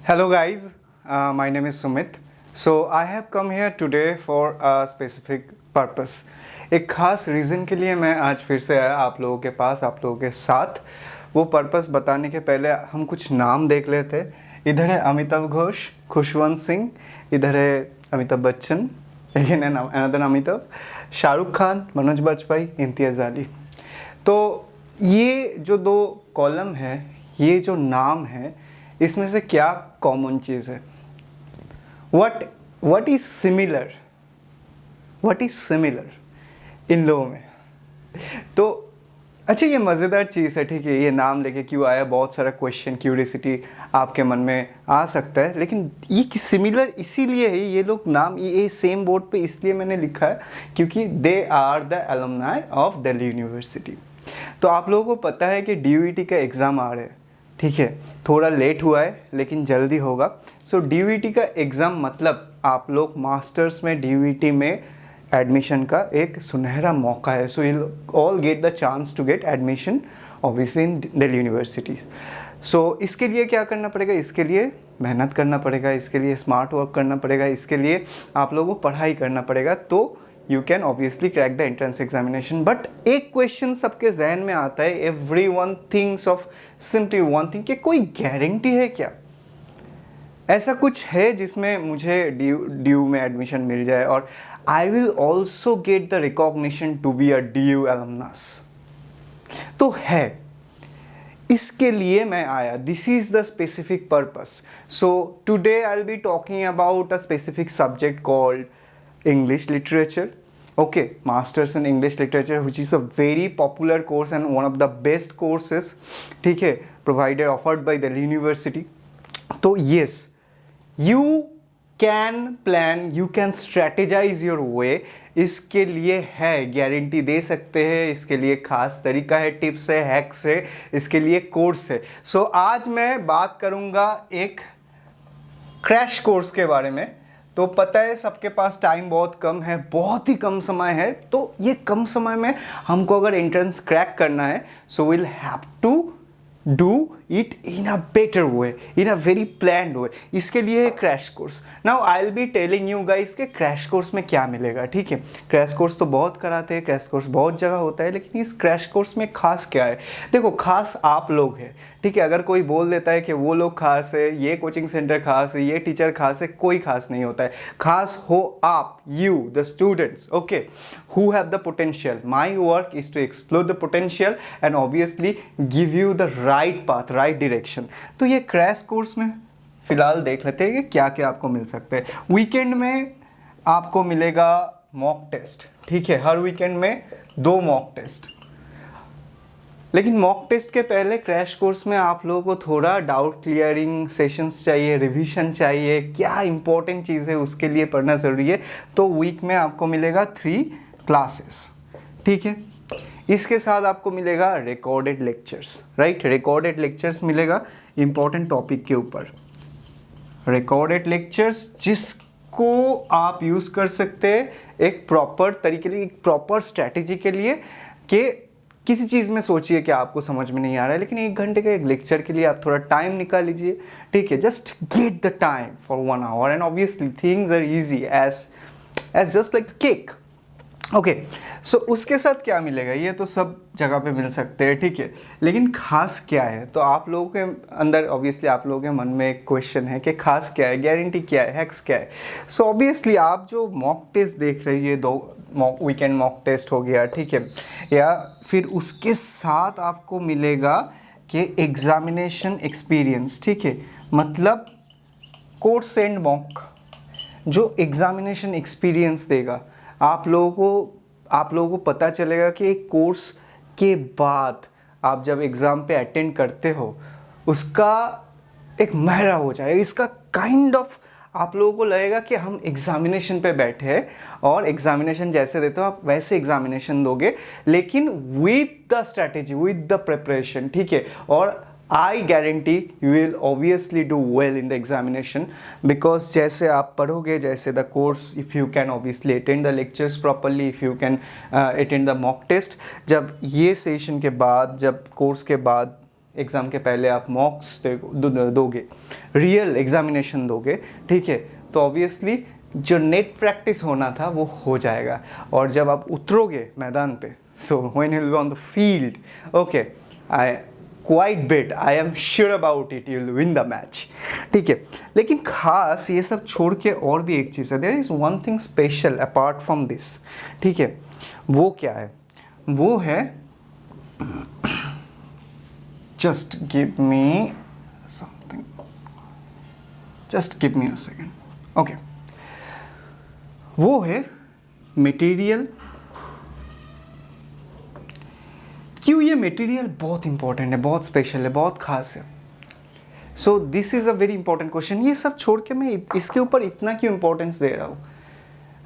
Hello guys, my name is Sumit. So I have come here today for a specific purpose. एक खास reason के लिए मैं आज फिर से आया आप लोगों के पास, आप लोगों के साथ। वो पर्पस बताने के पहले हम कुछ नाम देख लेते। इधर है अमिताभ घोष, खुशवंत सिंह, इधर है अमिताभ बच्चन, अगेन अनदर अमिताभ, शाहरुख खान, मनोज बाजपेयी, इम्तियाज़ अली। तो ये जो दो कॉलम है, ये जो नाम है, इसमें से क्या कॉमन चीज़ है? What is similar, what is similar in लोगों में? तो अच्छा, ये मज़ेदार चीज़ है, ठीक है। ये नाम लेके क्यों आया, बहुत सारा क्वेश्चन, क्यूरियसिटी आपके मन में आ सकता है, लेकिन ये सिमिलर इसीलिए है। ये लोग नाम ये सेम बोर्ड पे इसलिए मैंने लिखा है क्योंकि they are the alumni of Delhi university. तो आप लोगों को पता है कि DUET का एग्ज़ाम आ रहा है, ठीक है। थोड़ा लेट हुआ है लेकिन जल्दी होगा। सो DUET का एग्ज़ाम मतलब आप लोग मास्टर्स में DUET में एडमिशन का एक सुनहरा मौका है। So you all get the chance to get admission obviously in Delhi University. सो इसके लिए क्या करना पड़ेगा? इसके लिए मेहनत करना पड़ेगा, इसके लिए स्मार्ट वर्क करना पड़ेगा, इसके लिए आप लोगों को पढ़ाई करना पड़ेगा। तो you can obviously crack the entrance examination. But एक क्वेश्चन सबके जहन में आता है, every one things of simply one thing, कि कोई गारंटी है क्या? ऐसा कुछ है जिसमें मुझे ड्यू में एडमिशन मिल जाए और I will also get the recognition to be a DU alumnus? तो है, इसके लिए मैं आया। This is the specific purpose. So today I will be talking about a specific subject called English literature. Okay, masters in English literature, which is a very popular course and one of the best courses, ठीक है, provided offered by the university. तो yes, you can plan, you can strategize your way. इसके लिए है, guarantee दे सकते हैं, इसके लिए खास तरीका है, टिप्स है, हैक्स है, इसके लिए कोर्स है। सो आज मैं बात करूँगा एक क्रैश कोर्स के बारे में। तो पता है सबके पास टाइम बहुत कम है, बहुत ही कम समय है। तो ये कम समय में हमको अगर एंट्रेंस क्रैक करना है, so will have to do it in a better way, in a very planned way. इसके लिए crash course. Now I will be telling you guys के क्रैश कोर्स में क्या मिलेगा, ठीक है। क्रैश कोर्स तो बहुत कराते हैं, क्रैश कोर्स बहुत जगह होता है, लेकिन इस क्रैश कोर्स में खास क्या है? देखो, खास आप लोग हैं, ठीक है। अगर कोई बोल देता है कि वो लोग खास है, ये कोचिंग सेंटर खास है, ये टीचर खास है, कोई खास नहीं होता है। खास हो आप, you the students, okay, who have the potential. My work is to explore the potential and obviously give you the right path, right direction. तो ये क्रैश कोर्स में फिलहाल देख लेते हैं कि क्या क्या आपको मिल सकते हैं। वीकेंड में आपको मिलेगा मॉक टेस्ट, ठीक है। हर वीकेंड में 2 मॉक टेस्ट। लेकिन मॉक टेस्ट के पहले क्रैश कोर्स में आप लोगों को थोड़ा डाउट क्लियरिंग सेशंस चाहिए, रिवीजन चाहिए, क्या इंपॉर्टेंट चीज़ है उसके लिए पढ़ना ज़रूरी है। तो वीक में आपको मिलेगा 3 क्लासेस, ठीक है। इसके साथ आपको मिलेगा recorded lectures, right. Recorded lectures मिलेगा इंपॉर्टेंट टॉपिक के ऊपर। रिकॉर्डेड लेक्चर्स जिसको आप यूज़ कर सकते हैं एक प्रॉपर तरीके लिए, एक प्रॉपर स्ट्रैटेजी के लिए, कि किसी चीज़ में सोचिए कि आपको समझ में नहीं आ रहा है, लेकिन 1 घंटे के एक लेक्चर के लिए आप थोड़ा टाइम निकाल लीजिए, ठीक है। Just get the time for 1 hour and obviously things are easy as just like cake, okay. So उसके साथ क्या मिलेगा? ये तो सब जगह पे मिल सकते हैं, ठीक है, लेकिन खास क्या है? तो आप लोगों के अंदर ऑब्वियसली आप लोगों के मन में एक क्वेश्चन है कि खास क्या है, गारंटी क्या है, हैक्स क्या है। सो ऑब्वियसली आप जो मॉक टेस्ट देख रही है, 2 वीकेंड मॉक टेस्ट हो गया, ठीक है, या फिर उसके साथ आपको मिलेगा कि एग्जामिनेशन एक्सपीरियंस, ठीक है। मतलब कोर्स एंड मॉक जो एग्जामिनेशन एक्सपीरियंस देगा आप लोगों को पता चलेगा कि एक कोर्स के बाद आप जब एग्ज़ाम पे अटेंड करते हो उसका एक महरा हो जाएगा। इसका काइंड ऑफ आप लोगों को लगेगा कि हम एग्जामिनेशन पे बैठे हैं और एग्जामिनेशन जैसे देते हो आप वैसे एग्जामिनेशन दोगे, लेकिन with the strategy, with the preparation, ठीक है। और I guarantee you will obviously do well in the examination because जैसे आप पढ़ोगे, जैसे the course, if you can obviously attend the lectures properly, if you can attend the mock test, जब ये session के बाद, जब कोर्स के बाद एग्ज़ाम के पहले आप मॉक्स दोगे, रियल एग्जामिनेशन दोगे, ठीक है, तो ऑब्वियसली जो नेट प्रैक्टिस होना था वो हो जाएगा। और जब आप उतरोगे मैदान पे, so when you will be on the field, okay, I quite bet, I am sure about it, you will win the match, ठीक है। लेकिन खास ये सब छोड़ के और भी एक चीज़ है, there is one thing special apart from this, ठीक है। वो क्या है? वो है, just give me something, just give me a second, okay. वो है मटेरियल। क्यों ये मटेरियल बहुत इंपॉर्टेंट है, बहुत स्पेशल है, बहुत खास है? So this is a very important question. ये सब छोड़ के मैं इसके ऊपर इतना क्यों इंपॉर्टेंस दे रहा हूँ?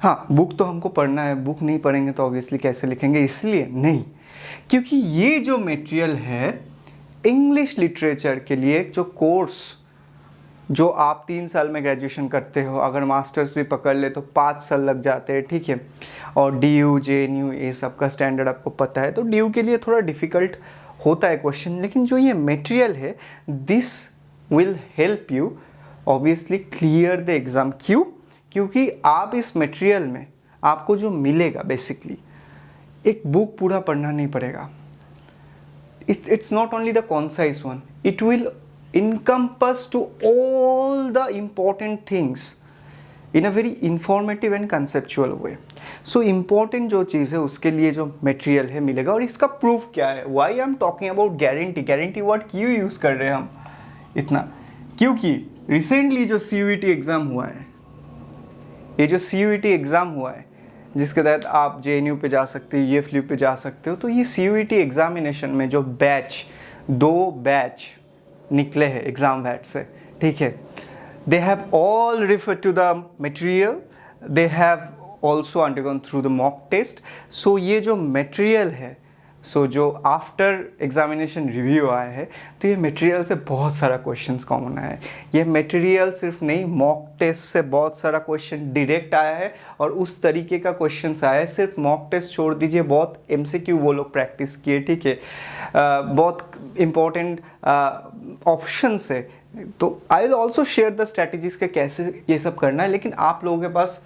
हाँ, बुक तो हमको पढ़ना है, बुक नहीं पढ़ेंगे तो ऑब्वियसली कैसे लिखेंगे, इसलिए नहीं, क्योंकि ये जो मटेरियल है इंग्लिश लिटरेचर के लिए, जो कोर्स जो आप 3 साल में ग्रेजुएशन करते हो, अगर मास्टर्स भी पकड़ ले तो 5 साल लग जाते हैं, ठीक है। और DU JNU ये सब का स्टैंडर्ड आपको पता है, तो DU के लिए थोड़ा डिफ़िकल्ट होता है क्वेश्चन, लेकिन जो ये मटेरियल है this will help you obviously clear the exam. क्यों? क्योंकि आप इस मटेरियल में आपको जो मिलेगा, बेसिकली एक बुक पूरा पढ़ना नहीं पड़ेगा। It's not only the concise one, it will encompass to all the important things in a very informative and conceptual way. So important जो चीज़ है उसके लिए जो मटेरियल है मिलेगा। और इसका प्रूफ क्या है? Why I'm talking about guarantee word क्यों यूज़ कर रहे हैं हम इतना? क्योंकि रिसेंटली जो CUET एग्ज़ाम हुआ है, ये जो CUET एग्ज़ाम हुआ है जिसके तहत आप JNU पे जा सकते हो, UFLU पे जा सकते हो, तो ये CUET एग्जामिनेशन में जो 2 बैच निकले हैं एग्ज़ाम वैट से, ठीक है, they have all refer to the material, they have also undergone through the mock test. So ये जो मटेरियल है, सो जो आफ्टर एग्जामिनेशन रिव्यू आया है, तो ये मटेरियल से बहुत सारा क्वेश्चंस कॉमन आया है। ये मटेरियल सिर्फ नहीं, मॉक टेस्ट से बहुत सारा क्वेश्चन डायरेक्ट आया है और उस तरीके का क्वेश्चंस आया है। सिर्फ मॉक टेस्ट छोड़ दीजिए, बहुत MCQ वो लोग प्रैक्टिस किए, ठीक है, बहुत इम्पोर्टेंट ऑप्शंस है। तो आई will also share the strategies के कैसे ये सब करना है। लेकिन आप लोगों के पास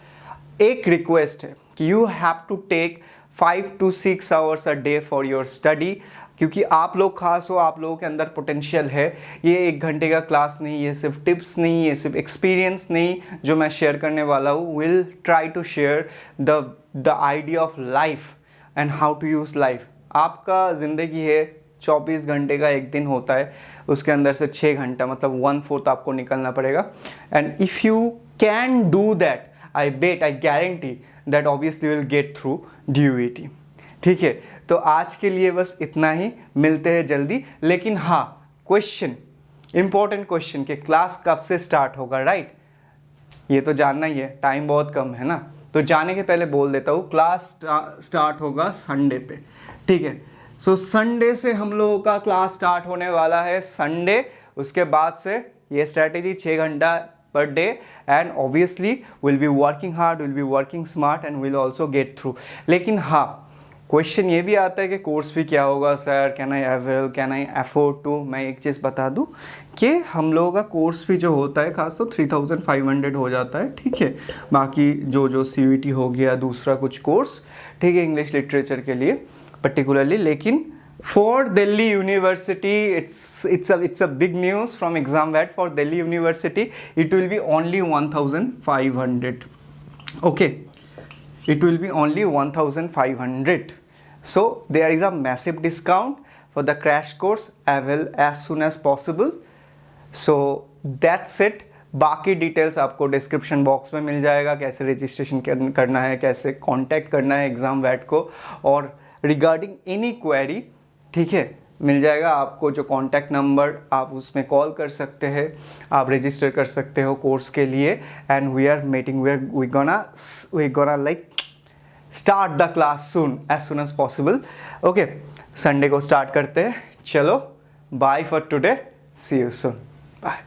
एक रिक्वेस्ट है कि you have to take 5 to 6 hours a day for your study, क्योंकि आप लोग खास हो, आप लोगों के अंदर पोटेंशियल है। ये 1 घंटे का क्लास नहीं, ये सिर्फ टिप्स नहीं, ये सिर्फ एक्सपीरियंस नहीं जो मैं शेयर करने वाला हूँ। Will try to share the idea of life and how to use life. आपका ज़िंदगी है 24 घंटे का एक दिन होता है, उसके अंदर से 6 घंटा मतलब 1/4 आपको निकलना पड़ेगा। And if you can do that, I bet, I guarantee that obviously will get through DUET, ठीक है। तो आज के लिए बस इतना ही, मिलते हैं जल्दी। लेकिन हाँ, क्वेश्चन, इंपॉर्टेंट क्वेश्चन कि क्लास कब से स्टार्ट होगा, राइट? ये तो जानना ही है, टाइम बहुत कम है ना, तो जाने के पहले बोल देता हूँ, क्लास स्टार्ट होगा संडे पे, ठीक है। सो संडे से हम लोगों का क्लास स्टार्ट होने वाला है, संडे। उसके बाद से ये स्ट्रैटेजी 6 घंटा per day, and obviously we'll be working hard, we'll be working smart and we'll also get through। लेकिन हाँ, क्वेश्चन ये भी आता है कि कोर्स फी क्या होगा sir, can I afford to. मैं एक चीज़ बता दूँ कि हम लोगों का कोर्स फी जो होता है खास तो 3500 हो जाता है, ठीक है। बाकी जो CUET हो गया, दूसरा कुछ कोर्स, ठीक है, इंग्लिश लिटरेचर के लिए पर्टिकुलरली। लेकिन for Delhi University, it's a big news from ExamVat. For Delhi University, it will be only 1,500. Okay, it will be only 1,500. So there is a massive discount for the crash course as soon as possible. So that's it. बाकी details आपको description box में मिल जाएगा, कैसे registration करना है, कैसे contact करना है ExamVat को, और रिगार्डिंग एनी क्वेरी, ठीक है, मिल जाएगा आपको जो कांटेक्ट नंबर, आप उसमें कॉल कर सकते हैं, आप रजिस्टर कर सकते हो कोर्स के लिए। And we are meeting, we gonna like start the class soon as possible. Okay, Sunday को स्टार्ट करते हैं। चलो, bye for today, see you soon, bye.